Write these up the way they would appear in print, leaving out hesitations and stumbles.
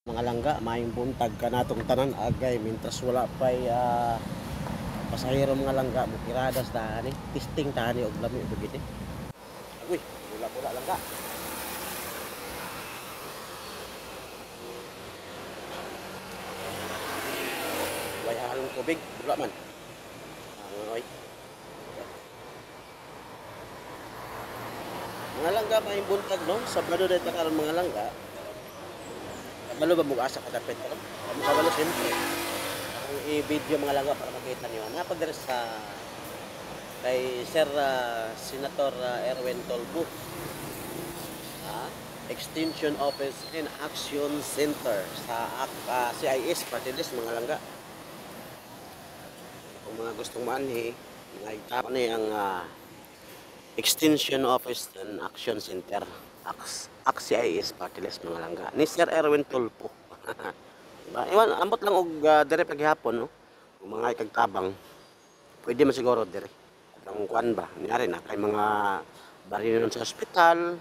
Mga langga, maayong buntag ka natong tanan agay mintas wala pa'y pasahero mga langga mukiradas tani, testing tani og lami begini. Uy, wala langga. Wala halong tubig, wala man. Oy. Mga langga maayong buntag no, Sabado dahil karon mga langga. Kabalo ba mo asa kadapit ka no? Kabalo siyempre. Ang i-video mga langga para makita niyo. Napagdala sa kay Sir Senator Erwin Tolbo. Extension Office and Action Center sa CIS Party List mga langga. Kung mga gustong maanhi, nakita ko na yung Extension Office and Action Center CIS Party List mga langga ni Sir Erwin Tolpo. Diba? Iwan, ambot lang og dire paghapon no. Kung mga ikagtabang pwede man siguro dire. Ang kuan ba, nyari na kay mga barinon sa ospital,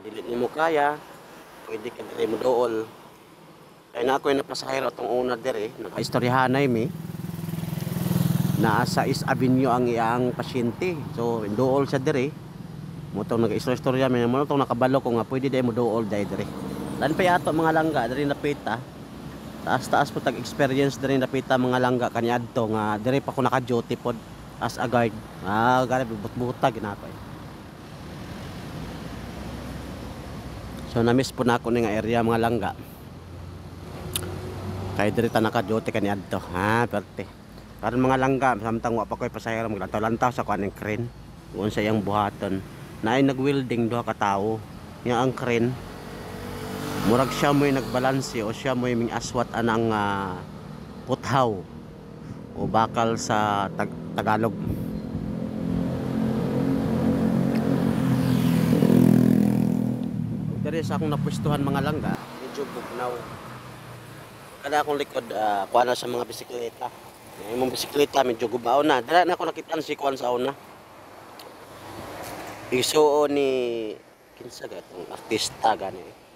dili nimo kaya, pwede ka dire mo dool. Kay na ako yung napasahero itong una dire, nakaistoryahanay mi. Naa sa East Avenue ang iyang pasyente. So, dool siya dire. Mo tong nag-istorya mi, mo tong nakabalo ko nga pwede day mo dool dire. Lan pa yato mga langga dire napita. Taas-taas po tag-experience dire napita mga langga kaniadto nga dire pa ko naka-duty pod as a guard. Gari but-buta ginapay. So na-miss po na ako nga area mga langga. Kay diri ta naka-duty kaniadto. Perte. Karon mga langga samtang wa pa koy pasahero maglantaw-lantaw sa kuan ng crane. Uon sa iyang buhaton. Naay nag-welding duha ka tawo. Nya ang crane murag siya mo'y nagbalanse o siya mo'y ming aswat anang puthaw o bakal sa Tagalog. Dari sa akong napwestuhan mga langga, medyo bugnaw. Kada akong likod, kuha na sa mga bisikleta. Yung bisikleta, medyo gubaw na. Dala na ako nakitaan si Kuan sa una. Isuo ni kinsa ga itong artista gani.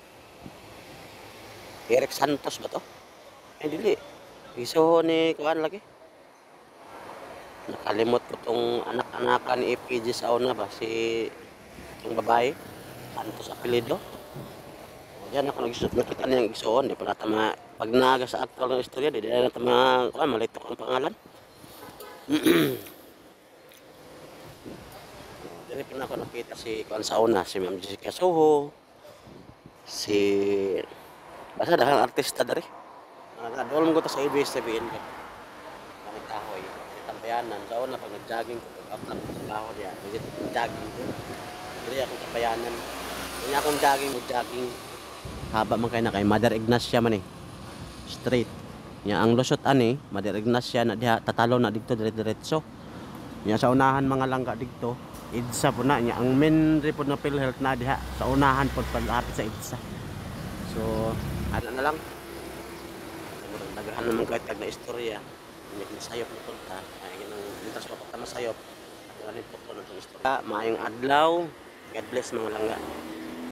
Eric Santos ba to? Dili. Isuo ni Kuan lagi. Nakalimot ko tong anak-anakan ni EPG sa una ba si itong babae Santos apelido. Yan ako nakita niyang igsoon di pa tama pag naga sa actual ng istorya di na tama malitok ang pangalan. Dili pa na ako nakita si Kuan sa una si Ma'am Jessica Soho si basta dahang artista dari. Nadol mo ko sa ABS-CBN ka. Kahoy, tambayanan. Sa una pag nag-jogging ko, pag-up lang sa trabaho diya, nag-jogging ko. Dili akong tambayanan. Kanya akong jogging. Haba man kay na kay Mother Ignacia man straight. Nya ang lusot ani, Mother Ignacia na diha tatalo na dito diretso. Nya sa unahan mga langga dito, EDSA po na nya ang main report na PhilHealth na diha sa unahan pod palapit sa EDSA. So, ano na lang. Nagahan naman kahit tag na istorya. Hindi masayop na punta. Ay, ginang ko pa masayop. Ganito po na itong istorya. Maayong adlaw. God bless mga langga.